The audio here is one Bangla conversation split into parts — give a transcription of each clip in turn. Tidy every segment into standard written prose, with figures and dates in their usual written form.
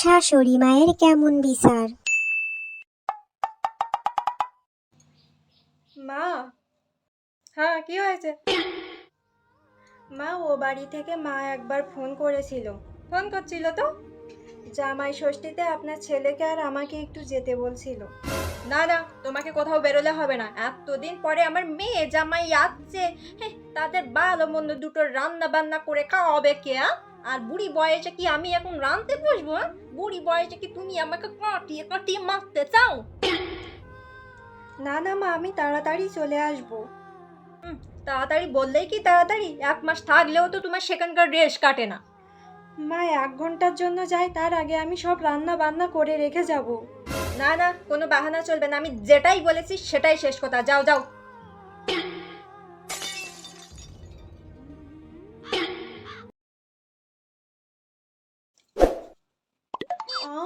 শাশুড়ি মায়ের কেমন বিচার? মা, হ্যাঁ কি হয়েছে? মা, ও বাড়ি থেকে মা একবার ফোন করেছিল। ফোন করছিল তো জামাই ষষ্ঠীতে আপনার ছেলেকে আর আমাকে একটু যেতে বলছিল। না না, তোমাকে কোথাও বেরোলে হবে না। এতদিন পরে আমার মেয়ে জামাই আসছে, তাদের ভালো মন্দ দুটো রান্না বান্না করে খাওয়াবে কে? আর বুড়ি বয়সে কি আমি এখন রাঁধতে বসবো? বুড়ি বয়সে কি তুমি আমাকে কাটিয়ে কাটিয়ে মারতে চাও? না না মা, আমি তাড়াতাড়ি চলে আসবো। তাড়াতাড়ি বললেই কি তাড়াতাড়ি? 1 মাস থাকলেও তো তোমার সেখানকার রেশ কাটে না। মা, 1 ঘন্টার জন্য যাই, তার আগে আমি সব রান্না বান্না করে রেখে যাব। না না, কোনো বাহানা চলবে না। আমি যেটাই বলেছি সেটাই শেষ কথা। যাও যাও। ও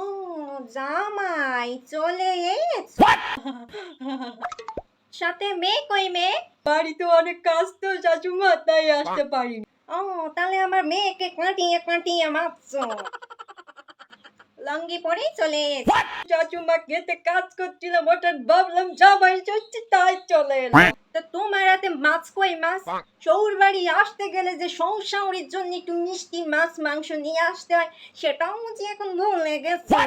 জামাই চলে এসেছ? সাথে মেয়ে কই? মেয়ে বাড়িতে অনেক কাজ তো শাশুমা, তাই আসতে পারিনি। ও, তাহলে আমার মেয়েকে কাটিয়ে কাটিয়ে মারছো? লঙ্গি পরেই চলে এসেছ? শাশুমা খেতে কাজ করছিলাম, হঠাৎ ভাবলাম জামাই ষষ্ঠী, তাই চলে এলাম। তো তোমার হাতে মাছ কই? মাছ শৌর বাড়ি আসতে গেলে যে সংসারের জন্য একটু মিষ্টি মাছ মাংস নিয়ে আসতে হয়, সেটাও যে এখন ভুলে গেছো।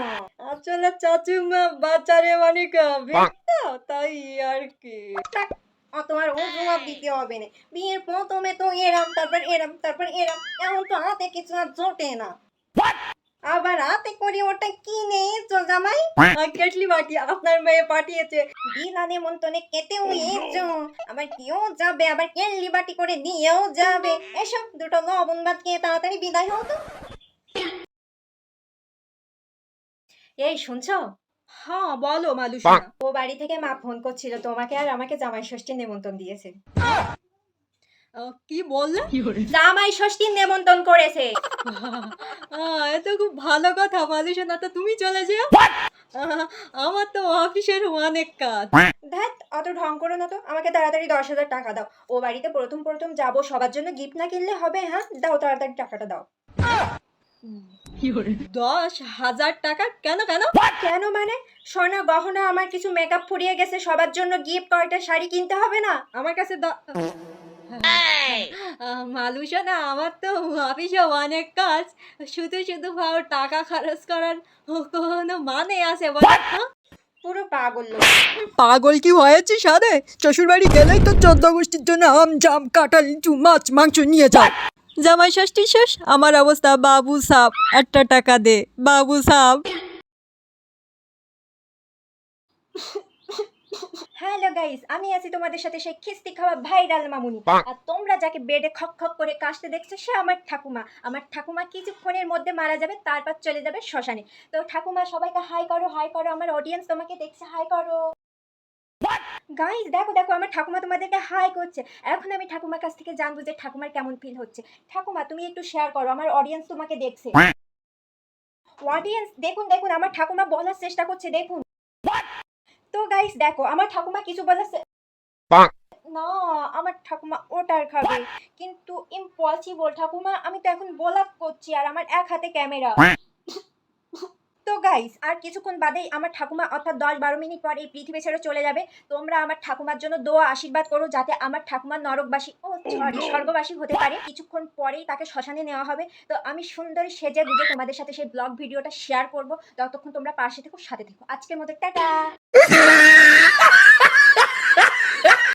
আসলে চাচুমা বাজারে অনেক ব্যস্ত, তাই আর কি। অত আর অজুহাত দিতে হবে না। বিয়ের প্রথমে তো এরাম, তারপর এরাম, তারপর এরাম, এখন তো হাতে কিছু আর জোটে না। আবার হাতে করে ওটা কি নিয়েছো জামাই? কেটলি বাটি আপনার মেয়ে পাঠিয়েছে। বিনা নেমন্তণে খেতেও এসো, আবার কেউ যাবে, আবার কেটলি বাটি করে দিয়েও যাবে। এসব দুটো লবণ ভাত খেয়ে তাড়াতাড়ি বিদায় হও তো। এই শুনছো? হ্যাঁ বলো মালুসা। ও বাড়ি থেকে মা ফোন করছিল, তোমাকে আর আমাকে জামাই ষষ্ঠীর নেমন্তণ দিয়েছে। কি বললে? জামাই ষষ্ঠীর নেমন্তণ করেছে। এত খুব ভালো কথা মালুসা, না তো তুমি চলে যেও। আমার তো অফিসের অনেক কাজ। ধ্যাত, অত ঢং করো না তো। আমাকে তাড়াতাড়ি 10,000 টাকা দাও। ও বাড়িতে প্রথম প্রথম যাবো, সবার জন্য গিফট না কিনলে হবে? হ্যাঁ দাও, তাড়াতাড়ি টাকাটা দাও। 10,000 টাকা? কেন কেন? কেন মানে? সোনা গহনা, আমার কিছু মেকআপ ফুরিয়ে গেছে, সবার জন্য গিফট, কয়টা শাড়ি কিনতে হবে না? আমার কাছে মালুসা না, আমার তো অফিসে অনেক কাজ। শুধু শুধু ভাও টাকা খরচ করার কোনো মানে আছে বল? পুরো পাগল লোক। পাগল কি হয়েছে সারে? শ্বশুর বাড়ি গেলেই তো 14 গোষ্ঠীর জন্য আম জাম কাঁঠাল লিচু মাছ মাংস নিয়ে যাও। জামাই ষষ্ঠী শেষ, আমার অবস্থা বাবু সাপ, 1 টাকা দে বাবু সাপ। হ্যালো গাইস, আমি আছি তোমাদের সাথে সেই খিস্তি খাওয়া ভাইরাল মামুনি। আর তোমরা যাকে বেডে খক খক করে কাশতে দেখছো, সে আমার ঠাকুমা। আমার ঠাকুমা কিছুক্ষণের মধ্যে মারা যাবে, তারপর চলে যাবে শ্মশানে। তো ঠাকুমা, সবাইকে হাই করো, হাই করো। আমার অডিয়েন্স তোমাকে দেখছে, হাই করো। গাইস দেখো দেখো, আমার ঠাকুমা তোমাদেরকে হাই করছে। এখন আমি ঠাকুমার কাছ থেকে জানবো যে ঠাকুমার কেমন ফিল হচ্ছে। ঠাকুমা তুমি একটু শেয়ার করো, আমার অডিয়েন্স তোমাকে দেখছে। অডিয়েন্স দেখুন দেখুন, আমার ঠাকুমা বলার চেষ্টা করছে, দেখুন। তো গাইস দেখো, আমার ঠাকুমা কিছু বলেছে না। আমার ঠাকুমা ওটার খাবে, কিন্তু ইম্পসিবল ঠাকুমা, আমি তো এখন ব্লগ করছি আর আমার এক হাতে ক্যামেরা। তো গাইস, আর কিছুক্ষণ বাদেই আমার ঠাকুমা, অর্থাৎ 10-12 মিনিট পর এই পৃথিবী ছেড়ে চলে যাবে। তোমরা আমার ঠাকুমার জন্য দোয়া আশীর্বাদ করো, যাতে আমার ঠাকুমা নরকবাসী, সরি স্বর্গবাসী হতে পারে। কিছুক্ষণ পরেই তাকে শ্মশানে নেওয়া হবে। তো আমি সুন্দর সেজে গুজে তোমাদের সাথে সেই ব্লগ ভিডিওটা শেয়ার করব। ততক্ষণ তোমরা পাশে থেকো, সাথে থেকো। আজকের মতো টাটা।